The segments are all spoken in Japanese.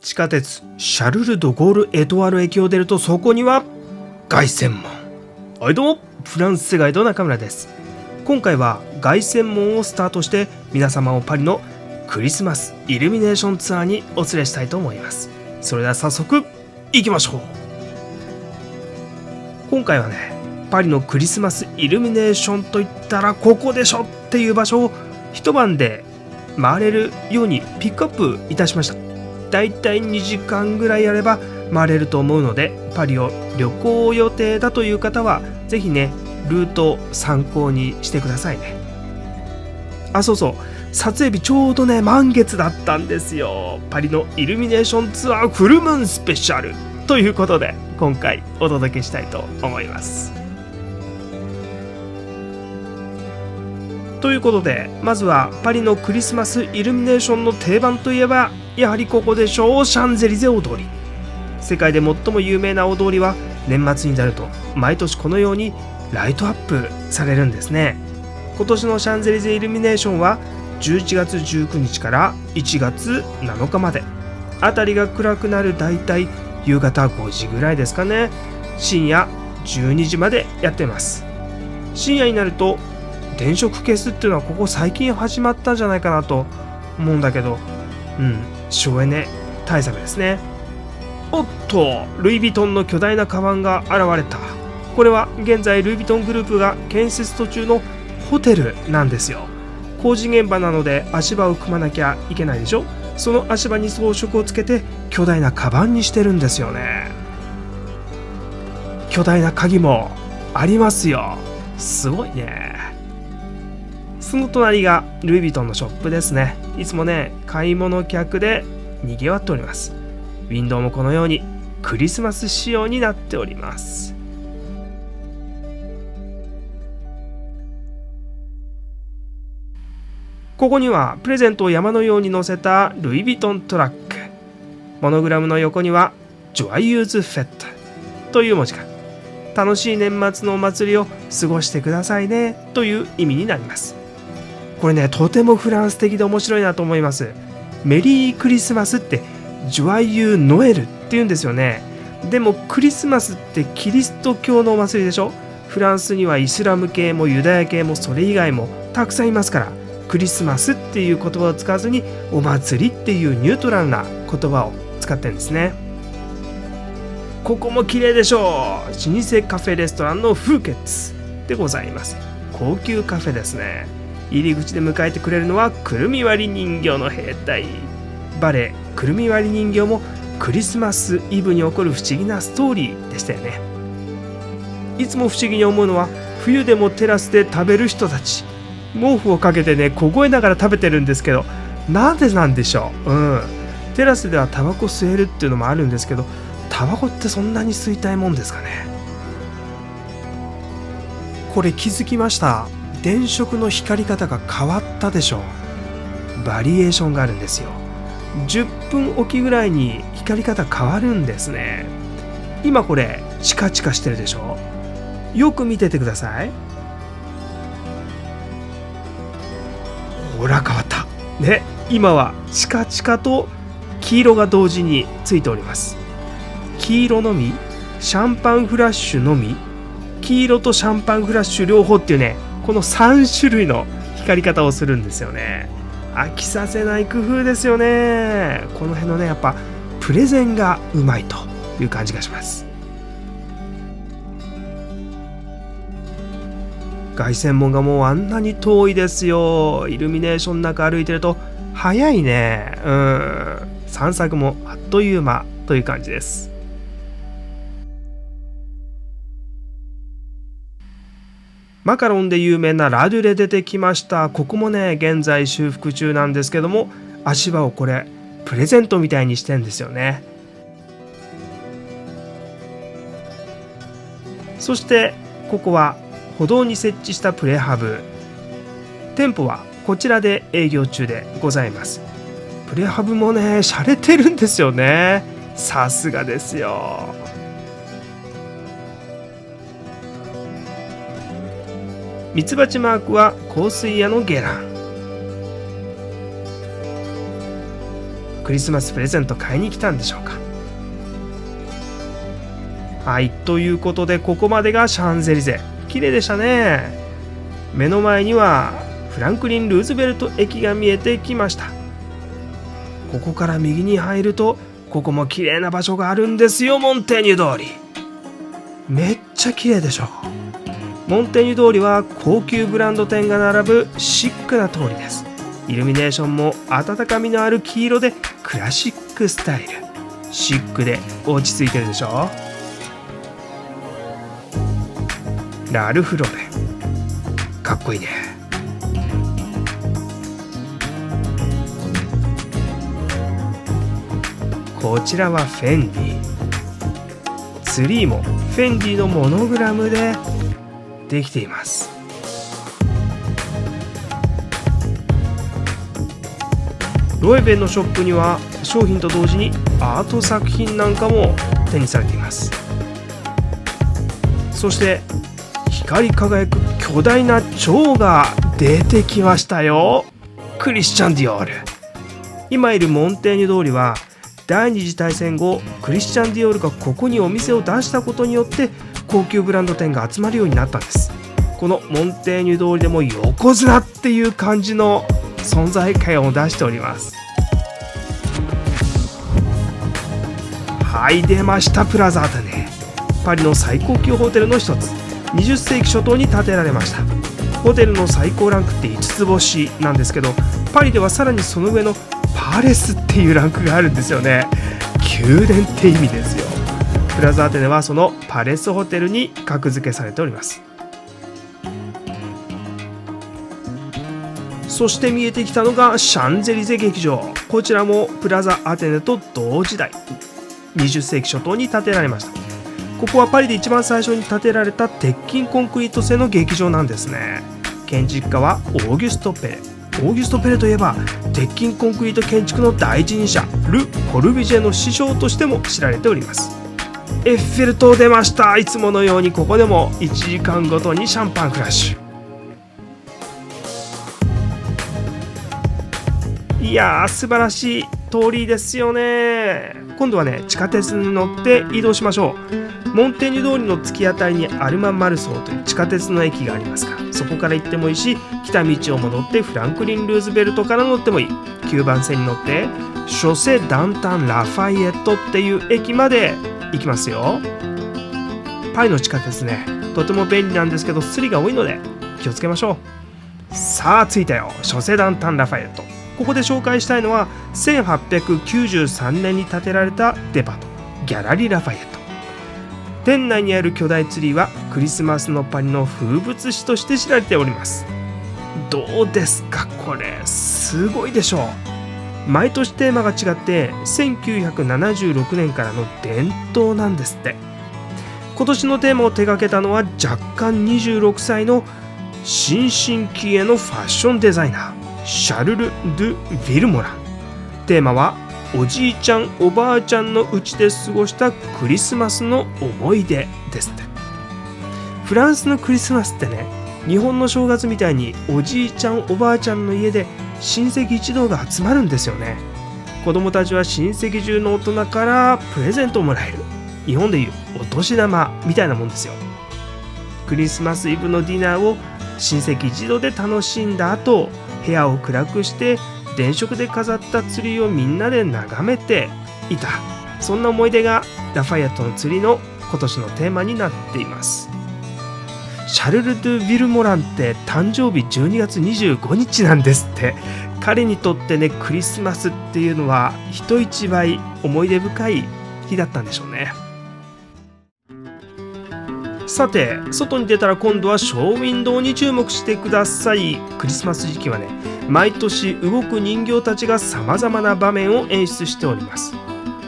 地下鉄シャルル・ド・ゴール・エトワール駅を出ると、そこには凱旋門。はいどうも、フランスガイド中村です。今回は凱旋門をスタートして、皆様をパリのクリスマスイルミネーションツアーにお連れしたいと思います。それでは早速行きましょう。今回はね、パリのクリスマスイルミネーションといったらここでしょっていう場所を一晩で回れるようにピックアップいたしました。だいたい2時間ぐらいあれば回れると思うので、パリを旅行予定だという方はぜひね、ルートを参考にしてくださいね。そうそう、撮影日ちょうどね、満月だったんですよ。パリのイルミネーションツアーフルムーンスペシャルということで、今回お届けしたいと思います。ということで、まずはパリのクリスマスイルミネーションの定番といえばやはりここでしょう、シャンゼリゼ大通り。世界で最も有名な大通りは年末になると毎年このようにライトアップされるんですね。今年のシャンゼリゼイルミネーションは11月19日から1月7日まで。辺りが暗くなるだいたい夕方5時ぐらいですかね。深夜12時までやってます。深夜になると電飾消すっていうのはここ最近始まったんじゃないかなと思うんだけど、省エネ対策ですね。おっと、ルイ・ヴィトンの巨大なカバンが現れた。これは現在ルイ・ヴィトングループが建設途中のホテルなんですよ。工事現場なので足場を組まなきゃいけないでしょ。その足場に装飾をつけて巨大なカバンにしてるんですよね。巨大な鍵もありますよ。すごいね。その隣がルイ・ヴィトンのショップですね。いつもね、買い物客で賑わっております。ウィンドウもこのようにクリスマス仕様になっております。ここにはプレゼントを山のように載せたルイ・ヴィトントラック。モノグラムの横にはジョアユーズ・フェットという文字が。楽しい年末のお祭りを過ごしてくださいねという意味になります。これね、とてもフランス的で面白いなと思います。メリークリスマスってジョアユーノエルって言うんですよね。でもクリスマスってキリスト教のお祭りでしょ。フランスにはイスラム系もユダヤ系もそれ以外もたくさんいますから、クリスマスっていう言葉を使わずにお祭りっていうニュートラルな言葉を使ってるんですね。ここも綺麗でしょう。老舗カフェレストランのフーケッツでございます。高級カフェですね。入り口で迎えてくれるのはくるみ割り人形の兵隊。バレエくるみ割り人形もクリスマスイブに起こる不思議なストーリーでしたよね。いつも不思議に思うのは、冬でもテラスで食べる人たち、毛布をかけてね、凍えながら食べてるんですけど、なんでなんでしょう。テラスではタバコ吸えるっていうのもあるんですけど、タバコってそんなに吸いたいもんですかね。これ気づきました。電飾の光り方が変わったでしょう。バリエーションがあるんですよ。10分おきぐらいに光り方変わるんですね。今これチカチカしてるでしょ。よく見ててください。ほら変わったね。今はチカチカと黄色が同時についております。黄色のみ、シャンパンフラッシュのみ、黄色とシャンパンフラッシュ両方っていうね、この3種類の光り方をするんですよね。飽きさせない工夫ですよね。この辺のね、やっぱプレゼンがうまいという感じがします。凱旋門がもうあんなに遠いですよ。イルミネーションの中歩いてると早いね。散策もあっという間という感じです。マカロンで有名なラデュレ出てきました。ここもね、現在修復中なんですけども、足場をこれプレゼントみたいにしてんですよね。そしてここは歩道に設置したプレハブ。店舗はこちらで営業中でございます。プレハブもね、洒落てるんですよね。さすがですよ。ミツバチマークは香水屋のゲラン。クリスマスプレゼント買いに来たんでしょうか。はい、ということでここまでがシャンゼリゼ。綺麗でしたね。目の前にはフランクリン・ルーズベルト駅が見えてきました。ここから右に入るとここも綺麗な場所があるんですよ。モンテーニュ通り、めっちゃ綺麗でしょ。モンテーニュ通りは高級ブランド店が並ぶシックな通りです。イルミネーションも温かみのある黄色でクラシックスタイル、シックで落ち着いてるでしょ。ラルフローレン、かっこいいね。こちらはフェンディ。ツリーもフェンディのモノグラムでできています。ロエベンのショップには商品と同時にアート作品なんかも手にされています。そして光り輝く巨大な蝶が出てきましたよ。クリスチャン・ディオール。今いるモンテーニュ通りは第二次大戦後、クリスチャン・ディオールがここにお店を出したことによって高級ブランド店が集まるようになったんです。このモンテーニュ通りでも横綱っていう感じの存在感を出しております。はい、出ました。プラザアテネ。パリの最高級ホテルの一つ。20世紀初頭に建てられました。ホテルの最高ランクって5つ星なんですけど、パリではさらにその上のパレスっていうランクがあるんですよね。宮殿って意味ですよ。プラザアテネはそのパレスホテルに格付けされております。そして見えてきたのがシャンゼリゼ劇場。こちらもプラザアテネと同時代、20世紀初頭に建てられました。ここはパリで一番最初に建てられた鉄筋コンクリート製の劇場なんですね。建築家はオーギュスト・ペレ。オーギュスト・ペレといえば鉄筋コンクリート建築の第一人者ル・コルビジェの師匠としても知られております。エッフェル塔出ました。いつものようにここでも1時間ごとにシャンパンクラッシュ。いやー、素晴らしい通りですよね。今度はね、地下鉄に乗って移動しましょう。モンテーニュ通りの突き当たりにアルマ・マルソーという地下鉄の駅がありますから、そこから行ってもいいし、来た道を戻ってフランクリン・ルーズベルトから乗ってもいい。9番線に乗ってショセ・ダンタン・ラファイエットっていう駅まで行きますよ。パリの地下鉄ね、とても便利なんですけどスリが多いので気をつけましょう。さあ着いたよ、ショセ・ダンタン・ラファイエット。ここで紹介したいのは1893年に建てられたデパート、ギャラリー・ラファイエット。店内にある巨大ツリーはクリスマスのパリの風物詩として知られております。どうですか、これすごいでしょう。毎年テーマが違って1976年からの伝統なんですって。今年のテーマを手掛けたのは若干26歳の新進気鋭のファッションデザイナーシャルル・ドゥ・ヴィルモラン。テーマはおじいちゃんおばあちゃんの家で過ごしたクリスマスの思い出ですって。フランスのクリスマスってね、日本の正月みたいにおじいちゃんおばあちゃんの家で親戚一同が集まるんですよね。子供たちは親戚中の大人からプレゼントをもらえる、日本でいうお年玉みたいなもんですよ。クリスマスイブのディナーを親戚一同で楽しんだ後、部屋を暗くして電飾で飾ったツリーをみんなで眺めていた、そんな思い出がラファイエットのツリーの今年のテーマになっています。シャルル・ドゥ・ヴィルモランって誕生日12月25日なんですって。彼にとってね、クリスマスっていうのは人一倍思い出深い日だったんでしょうね。さて、外に出たら今度はショーウィンドウに注目してください。クリスマス時期はね、毎年動く人形たちがさまざまな場面を演出しております。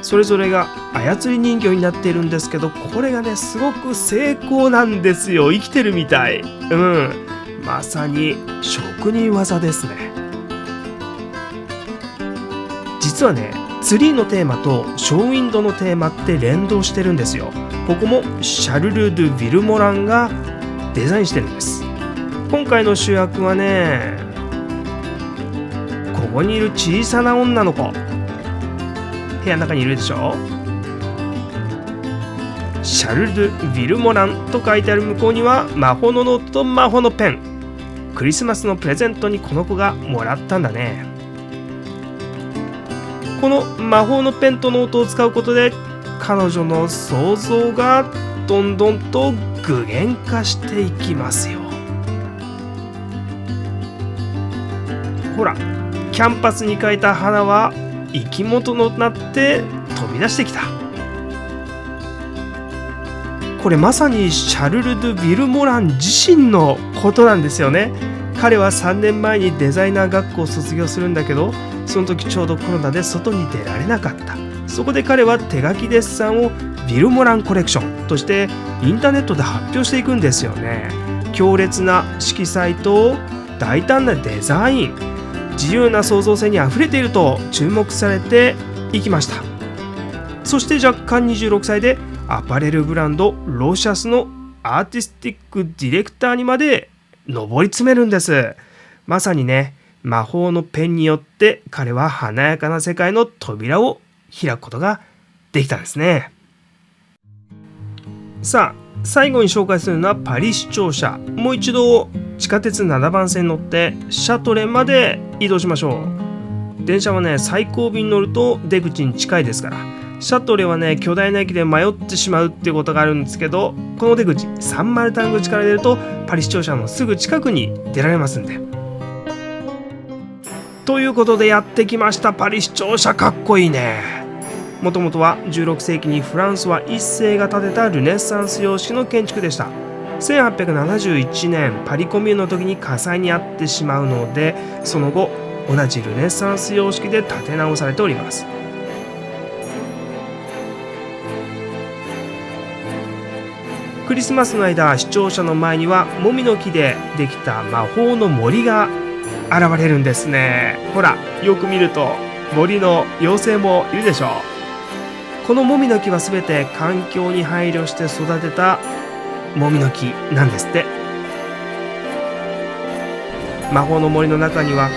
それぞれが操り人形になっているんですけど、これがねすごく精巧なんですよ。生きてるみたい。まさに職人技ですね。実はね、ツリーのテーマとショーウィンドウのテーマって連動してるんですよ。ここもシャルル・ドゥ・ヴィルモランがデザインしてるんです。今回の主役はね、ここにいる小さな女の子、部屋の中にいるでしょ。シャルル・ドゥ・ヴィルモランと書いてある向こうには魔法のノートと魔法のペン。クリスマスのプレゼントにこの子がもらったんだね。この魔法のペンとノートを使うことで彼女の想像がどんどんと具現化していきますよ。ほら、キャンパスに描いた花は生き物となって飛び出してきた。これまさにシャルル・ドゥ・ヴィルモラン自身のことなんですよね。彼は3年前にデザイナー学校を卒業するんだけど、その時ちょうどコロナで外に出られなかった。そこで彼は手書きデッサンをヴィルモランコレクションとしてインターネットで発表していくんですよね。強烈な色彩と大胆なデザイン、自由な創造性にあふれていると注目されていきました。そして若干26歳でアパレルブランドロシャスのアーティスティックディレクターにまで上り詰めるんです。まさにね、魔法のペンによって彼は華やかな世界の扉を開くことができたんですね。さあ、最後に紹介するのはパリ市庁舎。もう一度地下鉄7番線に乗ってシャトレまで移動しましょう。電車はね、最後尾に乗ると出口に近いですから、シャトレはね、巨大な駅で迷ってしまうっていうことがあるんですけど、この出口サンマルタン口から出るとパリ市庁舎のすぐ近くに出られますんで。ということでやってきました。パリ市庁舎かっこいいね。もともとは16世紀にフランソワ1世が建てたルネッサンス様式の建築でした。1871年パリコミューンの時に火災に遭ってしまうので、その後同じルネッサンス様式で建て直されております。クリスマスの間、市庁舎の前にはモミの木でできた魔法の森が現れるんですね。ほら、よく見ると森の妖精もいるでしょう。このモミの木はすべて環境に配慮して育てたモミの木なんですって。魔法の森の中には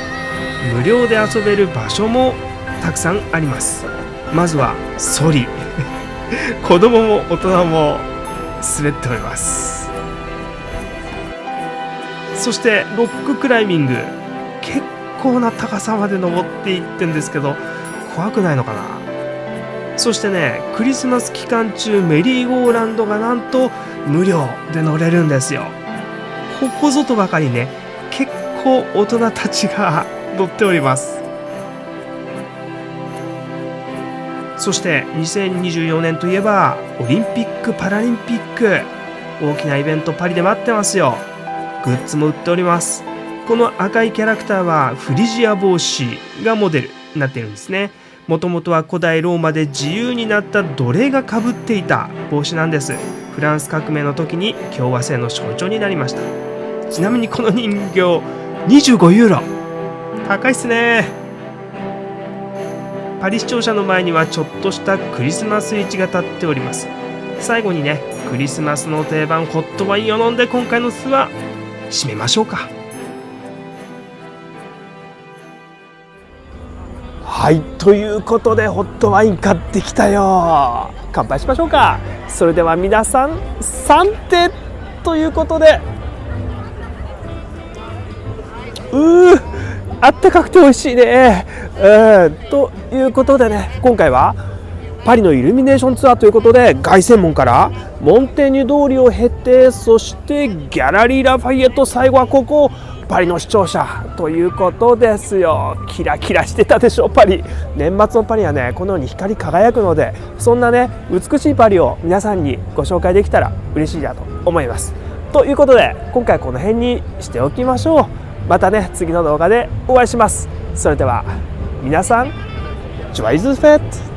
無料で遊べる場所もたくさんあります。まずはソリ子供も大人も滑っております。そしてロッククライミング、結構な高さまで登っていってんですけど、怖くないのかな。そしてね、クリスマス期間中メリーゴーランドがなんと無料で乗れるんですよ。ここぞとばかりね、結構大人たちが乗っております。そして2024年といえばオリンピック・パラリンピック、大きなイベントパリで待ってますよ。グッズも売っております。この赤いキャラクターはフリジア帽子がモデルになっているんですね。もともとは古代ローマで自由になった奴隷がかぶっていた帽子なんです。フランス革命の時に共和制の象徴になりました。ちなみにこの人形25ユーロ、高いっすね。パリ市庁舎の前にはちょっとしたクリスマス市が立っております。最後にね、クリスマスの定番ホットワインを飲んで今回の巣は締めましょうか。はい、ということでホットワイン買ってきたよ。乾杯しましょうか。それでは皆さん、サンテということで、あったかくて美味しいね。ということでね、今回はパリのイルミネーションツアーということで、凱旋門からモンテニュ通りを経て、そしてギャラリー・ラファイエット、最後はここパリの市庁舎ということですよ。キラキラしてたでしょパリ。年末のパリはね、このように光り輝くので、そんなね美しいパリを皆さんにご紹介できたら嬉しいなと思います。ということで今回はこの辺にしておきましょう。またね、次の動画でお会いします。それでは皆さん、ジョイズフェット。